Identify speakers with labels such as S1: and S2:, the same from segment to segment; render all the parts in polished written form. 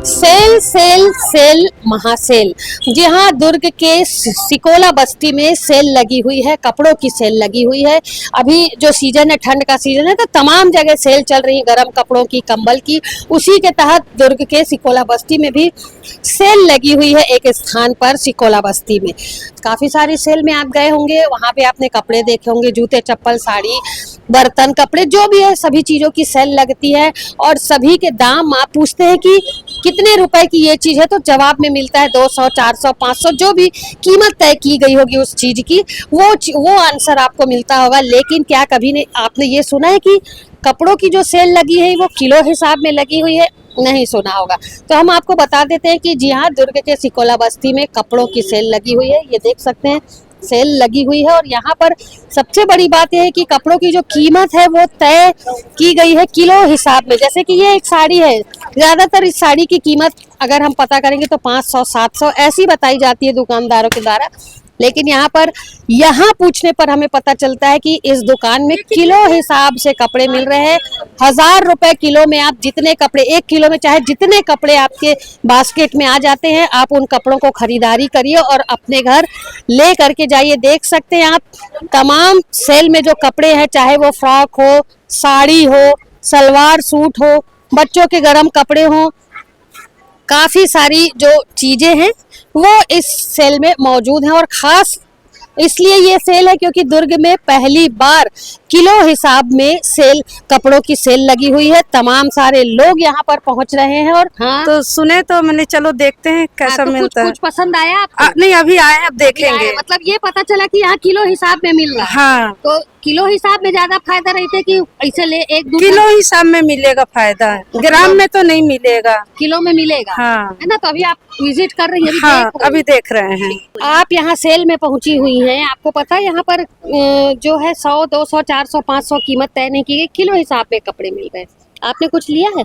S1: Cell sale sale महासेल। जी हाँ, दुर्ग के सिकोला बस्ती में सेल लगी हुई है, कपड़ों की सेल लगी हुई है। अभी जो सीजन है, ठंड का सीजन है, तो तमाम जगह सेल चल रही है, गर्म कपड़ों की, कंबल की। उसी के तहत दुर्ग के सिकोला बस्ती में भी सेल लगी हुई है एक स्थान पर। सिकोला बस्ती में काफी सारी सेल में आप गए होंगे, वहां पे आपने कपड़े देखे होंगे, जूते, चप्पल, साड़ी, बर्तन, कपड़े, जो भी है सभी चीजों की सेल लगती है। और सभी के दाम आप पूछते हैं कि कितने रुपए की ये चीज है, तो जवाब में मिलता है 200, 400, 500, जो भी कीमत तय की गई होगी उस चीज की, वो आंसर आपको मिलता होगा। लेकिन क्या कभी नहीं आपने ये सुना है कि कपड़ों की जो सेल लगी है वो किलो हिसाब में लगी हुई है? नहीं सुना होगा। तो हम आपको बता देते हैं कि जी हाँ, दुर्ग के सिकोला बस्ती में कपड़ों की सेल लगी हुई है। ये देख सकते हैं, सेल लगी हुई है। और यहाँ पर सबसे बड़ी बात यह है कि कपड़ों की जो कीमत है वो तय की गई है किलो हिसाब में। जैसे कि ये एक साड़ी है, ज्यादातर इस साड़ी की कीमत अगर हम पता करेंगे तो 500, 700 ऐसी बताई जाती है दुकानदारों के द्वारा। लेकिन यहाँ पूछने पर हमें पता चलता है कि इस दुकान में किलो हिसाब से कपड़े मिल रहे हैं। 1000 रुपए किलो में आप जितने कपड़े, 1 किलो में चाहे जितने कपड़े आपके बास्केट में आ जाते हैं, आप उन कपड़ों को खरीदारी करिए और अपने घर ले करके जाइए। देख सकते हैं आप तमाम सेल में जो कपड़े हैं, चाहे वो फ्रॉक हो, साड़ी हो, सलवार सूट हो, बच्चों के गर्म कपड़े हो, काफी सारी जो चीजें हैं वो इस सेल में मौजूद हैं। और खास इसलिए ये सेल है क्योंकि दुर्ग में पहली बार किलो हिसाब में सेल, कपड़ों की सेल लगी हुई है। तमाम सारे लोग यहाँ पर पहुँच रहे हैं। और हाँ,
S2: तो सुने तो मैंने, चलो देखते हैं कैसा
S1: तो
S2: मिलता है।
S1: कुछ पसंद आया आपको?
S2: नहीं, अभी आए, अब देखेंगे।
S1: मतलब ये पता चला कि यहाँ किलो हिसाब में मिल रहा है।
S2: हाँ,
S1: तो किलो हिसाब में ज्यादा फायदा रहता है कि ऐसे ले एक
S2: किलो हिसाब में मिलेगा फायदा, ग्राम में तो नहीं मिलेगा,
S1: किलो में मिलेगा।
S2: हाँ
S1: है ना? तो अभी आप विजिट कर रही हैं?
S2: हाँ, अभी देख रहे हैं।
S1: आप यहाँ सेल में पहुंची हुई हैं, आपको पता है यहाँ पर जो है 100, 200, 400, 500 कीमत तय नहीं की गई, किलो हिसाब में कपड़े मिल रहे हैं। आपने कुछ लिया है?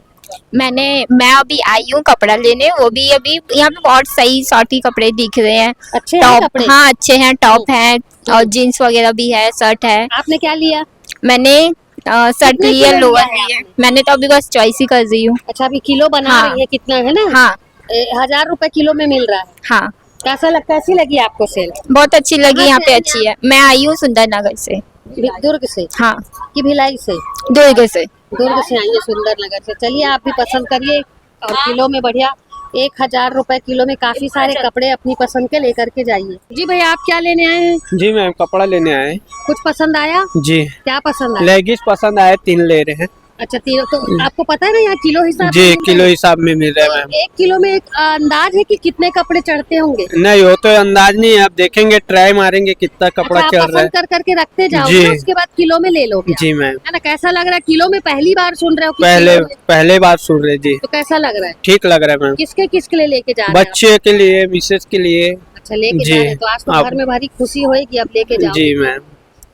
S3: मैं अभी आई हूँ कपड़ा लेने, वो भी अभी यहाँ पे बहुत सही शॉर्टी कपड़े दिख रहे हैं।
S1: अच्छे हैं
S3: टॉप,
S1: कपड़े?
S3: हाँ अच्छे हैं, टॉप है और जीन्स वगैरह भी है, शर्ट है।
S1: आपने क्या लिया?
S3: मैंने शर्ट
S1: कितने
S3: लिया,
S1: किलो
S3: लोअर
S1: लिया है
S3: लिया।
S1: आपने?
S3: मैंने तो अभी बस चॉइस ही कर रही हूँ।
S1: अच्छा, अभी किलो बना
S3: हाँ।
S1: रही है, कितना है ना?
S3: हाँ
S1: 1000 रुपए किलो में मिल रहा है।
S3: हाँ,
S1: कैसी लगी आपको सेल?
S3: बहुत अच्छी लगी,
S1: कहाँ
S3: यहाँ
S1: से
S3: पे
S1: आई
S3: अच्छी है। मैं आई हूँ सुंदरनगर से।
S1: दुर्ग से
S3: हाँ,
S1: कि भिलाई से?
S3: दुर्ग से।
S1: दुर्ग से आई है, सुंदरनगर से। चलिए आप भी पसंद करिए और किलो में बढ़िया 1000 रुपए किलो में काफी सारे कपड़े अपनी पसंद के लेकर के जाइए। जी भैया, आप क्या लेने आए हैं?
S4: जी मैम, कपड़ा लेने आए।
S1: कुछ पसंद आया?
S4: जी,
S1: क्या पसंद आया?
S4: लेगिस पसंद आए, 3 ले रहे हैं।
S1: अच्छा, तीनों तो आपको पता है ना यहाँ किलो हिसाब
S4: जी,
S1: में मिल
S4: किलो
S1: रहा है?
S4: हिसाब में मिल रहा है मैम।
S1: 1 किलो में एक अंदाज है कि कितने कपड़े चढ़ते होंगे?
S4: नहीं, वो तो अंदाज नहीं है, आप देखेंगे, ट्राई मारेंगे कितना कपड़ा
S1: अच्छा, आप
S4: चढ़ रहा है।
S1: पसंद कर करके रखते जाओगे,
S4: जी।
S1: उसके बाद किलो में ले लोगे?
S4: जी मैम,
S1: है ना? कैसा लग रहा है? किलो में पहली बार सुन रहे हो कि किलो में?
S4: पहले बार सुन रहे जी।
S1: तो कैसा लग रहा है?
S4: ठीक लग रहा है मैम।
S1: किसके लिए लेके जा रहे हो?
S4: बच्चे के लिए, मिसेज के लिए।
S1: अच्छा, लेके
S4: जी।
S1: जा रहे हैं, तो आज तो
S4: आप-
S1: घर में भारी खुशी होगी, अब लेके जाओ।
S4: जी मैम।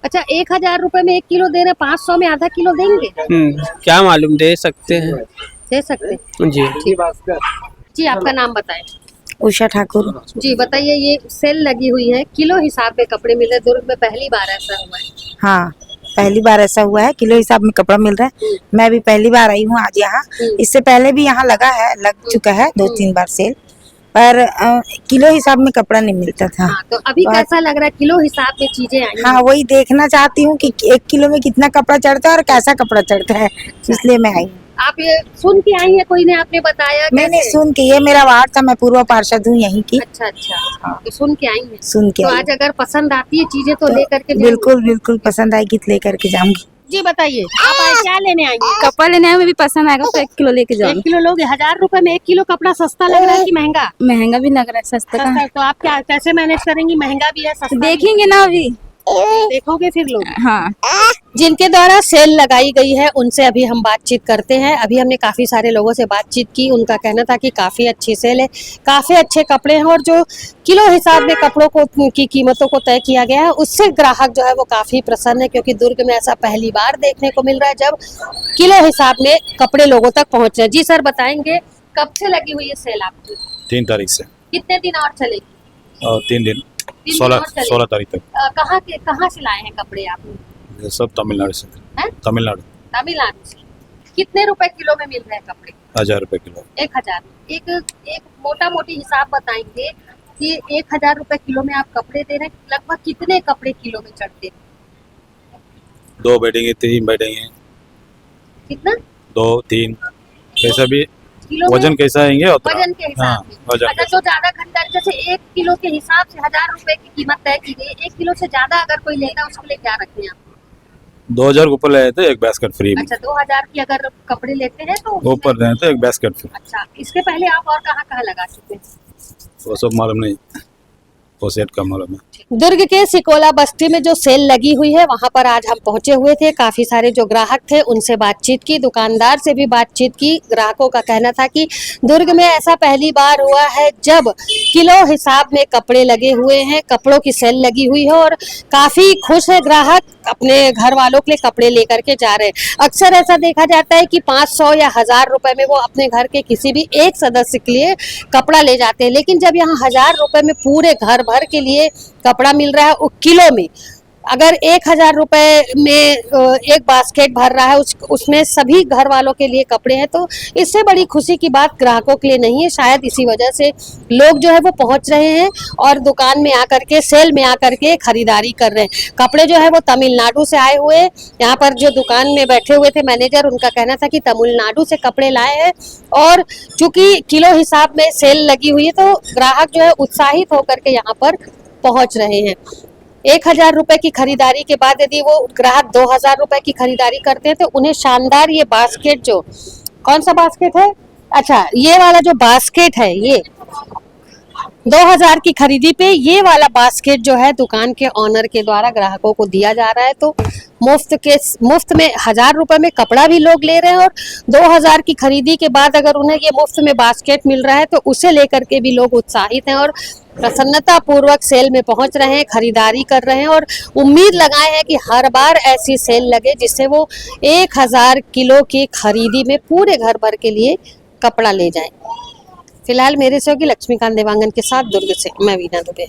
S1: अच्छा, 1000 रुपए में 1 किलो दे रहे, 500 में आधा किलो देंगे?
S4: क्या मालूम, दे सकते हैं।
S1: दे सकते हैं।
S4: जी।
S1: जी, आपका नाम बताएं।
S2: उषा ठाकुर।
S1: जी बताइए, ये सेल लगी हुई है, किलो हिसाब में कपड़े मिल रहे, दुर्ग में पहली बार ऐसा हुआ है?
S2: हाँ, पहली बार ऐसा हुआ है, किलो हिसाब में कपड़ा मिल रहा है। मैं भी पहली बार आई हूँ आज यहाँ। इससे पहले भी यहाँ लग चुका है 2-3 बार सेल, पर किलो हिसाब में कपड़ा नहीं मिलता था।
S1: हाँ, तो अभी कैसा लग रहा है? किलो हिसाब में चीजें आई हैं।
S2: हाँ, वही देखना चाहती हूँ कि 1 किलो में कितना कपड़ा चढ़ता है और कैसा कपड़ा चढ़ता है, इसलिए मैं आई हूँ।
S1: आप ये सुन के आई है, कोई ने आपने बताया?
S2: मैंने
S1: कैसे?
S2: सुन के, ये मेरा वार्ड था, मैं पूर्व पार्षद हूँ यहीं की।
S1: अच्छा अच्छा, तो सुन के आई है।
S2: सुन के
S1: तो
S2: आई
S1: आज अगर पसंद आती है चीजें तो लेकर के जाएंगी?
S2: बिल्कुल बिल्कुल पसंद आएगी तो लेकर के जाऊंगी।
S1: जी बताइए, आप आज क्या लेने आएंगे?
S5: कपड़ा लेने आए, भी पसंद आएगा तो 1 किलो लेके
S1: 1
S5: जाओ।
S1: किलो लोगे? 1000 रुपए में 1 किलो कपड़ा सस्ता लग रहा है कि महंगा?
S5: महंगा भी लग रहा है, सस्ता
S1: सस्ता
S5: का
S1: है, तो आप क्या कैसे मैनेज करेंगी? महंगा भी है, सस्ता भी है।
S5: देखेंगे ना अभी।
S1: देखोगे फिर लोग।
S5: हाँ,
S1: जिनके द्वारा सेल लगाई गई है उनसे अभी हम बातचीत करते हैं। अभी हमने काफी सारे लोगों से बातचीत की, उनका कहना था कि काफी अच्छी सेल है, काफी अच्छे कपड़े हैं और जो किलो हिसाब में कपड़ों को की कीमतों को तय किया गया है उससे ग्राहक जो है वो काफी प्रसन्न है, क्योंकि दुर्ग में ऐसा पहली बार देखने को मिल रहा है जब किलो हिसाब में कपड़े लोगों तक पहुंच रहे हैं। जी सर, बताएंगे कब से लगी हुई है सेल आपकी?
S6: 3 तारीख से
S1: कितने दिन और चलेगी?
S6: और 3 दिन,
S1: 3 दिन और चलेगी।
S6: 16 तारीख तक।
S1: कहाँ से लाए हैं कपड़े आपने?
S6: ये सब तमिलनाडु से।
S1: हैं?
S6: तमिलनाडु।
S1: तमिलनाडु से। कितने रुपए किलो में मिल रहे हैं कपड़े?
S6: 1000 रुपए किलो।
S1: 1000। एक मोटा मोटी हिसाब बताएंगे कि 1000 रुपए किलो में आप कपड़े दे रहे हैं, लगभग कितने कपड़े किलो में चढ़ते हैं?
S6: 2 बैठेंगे 3 बैठेंगे,
S1: कितना?
S6: 2 3 कैसा भी
S1: किलो में?
S6: वजन कैसा आएंगे उतना।
S1: वजन के हिसाब
S6: हाँ,
S1: से।
S6: वजन
S1: अच्छा,
S6: कैसा।
S1: जो ज्यादा घंटा जैसे 1 किलो के हिसाब से 1000 रुपए की कीमत तय की गई, 1 किलो से ज्यादा अगर कोई लेता है उसके लिए क्या रखते हैं आप?
S6: 2000 के ऊपर ले तो एक बास्केट फ्री में,
S1: अच्छा, 2000 की अगर कपड़े लेते हैं तो
S6: ऊपर रहे तो एक बास्केट फ्री।
S1: अच्छा, इसके पहले आप और कहाँ कहाँ लगा चुके हैं?
S6: वो सब मालूम नहीं, वो सेट का मालूम है।
S1: दुर्ग के सिकोला बस्ती में जो सेल लगी हुई है वहां पर आज हम पहुंचे हुए थे। काफी सारे जो ग्राहक थे उनसे बातचीत की, दुकानदार से भी बातचीत की। ग्राहकों का कहना था कि दुर्ग में ऐसा पहली बार हुआ है जब किलो हिसाब में कपड़े लगे हुए हैं, कपड़ों की सेल लगी हुई है और काफी खुश है ग्राहक, अपने घर वालों के लिए कपड़े लेकर के जा रहे हैं। अक्सर ऐसा देखा जाता है कि 500 या 1000 रुपए में वो अपने घर के किसी भी एक सदस्य के लिए कपड़ा ले जाते हैं, लेकिन जब यहाँ 1000 रुपए में पूरे घर भर के लिए कपड़ा मिल रहा है वो किलो में, अगर 1000 रुपए में एक बास्केट भर रहा है उसमें सभी घर वालों के लिए कपड़े हैं, तो इससे बड़ी खुशी की बात ग्राहकों के लिए नहीं है। शायद इसी वजह से लोग जो है वो पहुंच रहे हैं और दुकान में आकर के, सेल में आकर के खरीदारी कर रहे हैं। कपड़े जो है वो तमिलनाडु से आए हुए, यहाँ पर जो दुकान में बैठे हुए थे मैनेजर, उनका कहना था कि तमिलनाडु से कपड़े लाए हैं और चूंकि किलो हिसाब में सेल लगी हुई है तो ग्राहक जो है उत्साहित होकर के यहाँ पर पहुंच रहे हैं। 1000 रुपए की खरीदारी के बाद यदि वो ग्राहक 2000 रुपए की खरीदारी करते हैं तो उन्हें शानदार ये बास्केट, जो कौन सा बास्केट है, अच्छा ये वाला जो बास्केट है, ये 2000 की खरीदी पे ये वाला बास्केट जो है दुकान के ऑनर के द्वारा ग्राहकों को दिया जा रहा है। तो मुफ्त में 1000 रुपए में कपड़ा भी लोग ले रहे हैं और 2000 की खरीदी के बाद अगर उन्हें ये मुफ्त में बास्केट मिल रहा है तो उसे लेकर के भी लोग उत्साहित हैं और प्रसन्नता पूर्वक सेल में पहुंच रहे हैं, खरीदारी कर रहे हैं और उम्मीद लगाए हैं कि हर बार ऐसी सेल लगे जिससे वो 1000 किलो की खरीदी में पूरे घर भर के लिए कपड़ा ले जाएं। फिलहाल मेरे सहयोगी लक्ष्मीकांत देवांगन के साथ दुर्ग से मैं वीना दुबे।